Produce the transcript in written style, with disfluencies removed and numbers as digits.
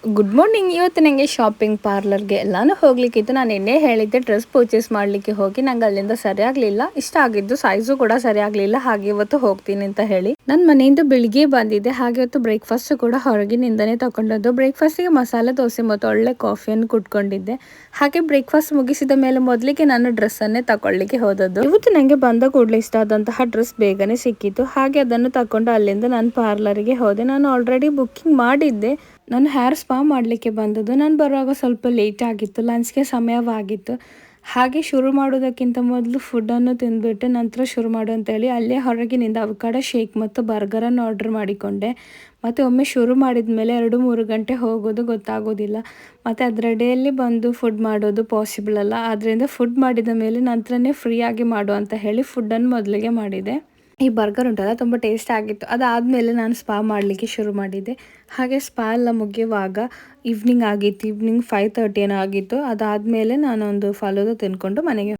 Good morning. ಇವತ್ತು ನನಗೆ shopping ಪಾರ್ಲರ್ಗೆ ಎಲ್ಲಾನು ಹೋಗ್ಲಿಕ್ಕಿತ್ತು. ನಾನು ನಿನ್ನೆ ಹೇಳಿದ್ದೆ ಡ್ರೆಸ್ ಪರ್ಚೇಸ್ ಮಾಡಲಿಕ್ಕೆ ಹೋಗಿ ನಂಗೆ ಅಲ್ಲಿಂದ ಸರಿಯಾಗಲಿಲ್ಲ, ಇಷ್ಟ ಆಗಿದ್ದು ಸೈಜು ಕೂಡ ಸರಿಯಾಗಲಿಲ್ಲ. ಹಾಗೆ ಇವತ್ತು ಹೋಗ್ತೀನಿ ಅಂತ ಹೇಳಿ ನನ್ನ ಮನೆಯಿಂದ ಬೆಳಿಗ್ಗೆ ಬಂದಿದ್ದೆ. ಹಾಗೆ ಇವತ್ತು ಬ್ರೇಕ್ಫಾಸ್ಟ್ ಕೂಡ ಹೊರಗಿನಿಂದನೇ ತಗೊಂಡದ್ದು. ಬ್ರೇಕ್ಫಾಸ್ಟಿಗೆ ಮಸಾಲೆ ದೋಸೆ ಮತ್ತು ಒಳ್ಳೆ ಕಾಫಿಯನ್ನು ಕುಟ್ಕೊಂಡಿದ್ದೆ. ಹಾಗೆ ಬ್ರೇಕ್ಫಾಸ್ಟ್ ಮುಗಿಸಿದ ಮೇಲೆ ಮೊದಲಿಗೆ ನಾನು ಡ್ರೆಸ್ಸನ್ನೇ ತಗೊಳ್ಳಿಕ್ಕೆ ಹೋದದ್ದು. ಇವತ್ತು ನನಗೆ ಬಂದ ಕೂಡಲೇ ಇಷ್ಟ ಆದಂತಹ ಡ್ರೆಸ್ ಬೇಗನೆ ಸಿಕ್ಕಿತ್ತು. ಹಾಗೆ ಅದನ್ನು ತಗೊಂಡು ಅಲ್ಲಿಂದ ನಾನು ಪಾರ್ಲರ್ಗೆ ಹೋದೆ. ನಾನು ಆಲ್ರೆಡಿ ಬುಕ್ಕಿಂಗ್ ಮಾಡಿದ್ದೆ. ನಾನು ಹೇರ್ ಸ್ಪಾ ಮಾಡಲಿಕ್ಕೆ ಬಂದದ್ದು. ನಾನು ಬರುವಾಗ ಸ್ವಲ್ಪ ಲೇಟ್ ಆಗಿತ್ತು, ಲಂಚ್ಗೆ ಸಮಯವಾಗಿತ್ತು. ಹಾಗೆ ಶುರು ಮಾಡೋದಕ್ಕಿಂತ ಮೊದಲು ಫುಡ್ಡನ್ನು ತಿಂದುಬಿಟ್ಟು ನಂತರ ಶುರು ಮಾಡು ಅಂತೇಳಿ ಅಲ್ಲೇ ಹೊರಗಿನಿಂದ ಅವಕಾಡೋ ಶೇಕ್ ಮತ್ತು ಬರ್ಗರನ್ನು ಆರ್ಡರ್ ಮಾಡಿಕೊಂಡೆ. ಮತ್ತು ಒಮ್ಮೆ ಶುರು ಮಾಡಿದ ಮೇಲೆ 2-3 ಗಂಟೆ ಹೋಗೋದು ಗೊತ್ತಾಗೋದಿಲ್ಲ. ಮತ್ತು ಅದರಡೆಯಲ್ಲಿ ಬಂದು ಫುಡ್ ಮಾಡೋದು ಪಾಸಿಬಲ್ ಅಲ್ಲ. ಆದ್ದರಿಂದ ಫುಡ್ ಮಾಡಿದ ಮೇಲೆ ನಂತರನೇ ಫ್ರೀಯಾಗಿ ಮಾಡು ಅಂತ ಹೇಳಿ ಫುಡ್ಡನ್ನು ಮೊದಲಿಗೆ ಮಾಡಿದೆ. ಈ ಬರ್ಗರ್ ಉಂಟಲ್ಲ ತುಂಬ ಟೇಸ್ಟ್ ಆಗಿತ್ತು. ಅದಾದಮೇಲೆ ನಾನು ಸ್ಪಾ ಮಾಡಲಿಕ್ಕೆ ಶುರು ಮಾಡಿದ್ದೆ. ಹಾಗೆ ಸ್ಪಾ ಎಲ್ಲ ಮುಗಿಯುವಾಗ ಈವ್ನಿಂಗ್ ಆಗಿತ್ತು. ಈವ್ನಿಂಗ್ 5:30 ಏನೋ ಆಗಿತ್ತು. ಅದಾದಮೇಲೆ ನಾನೊಂದು ಫಲೂದ ತಿಂದ್ಕೊಂಡು ಮನೆಗೆ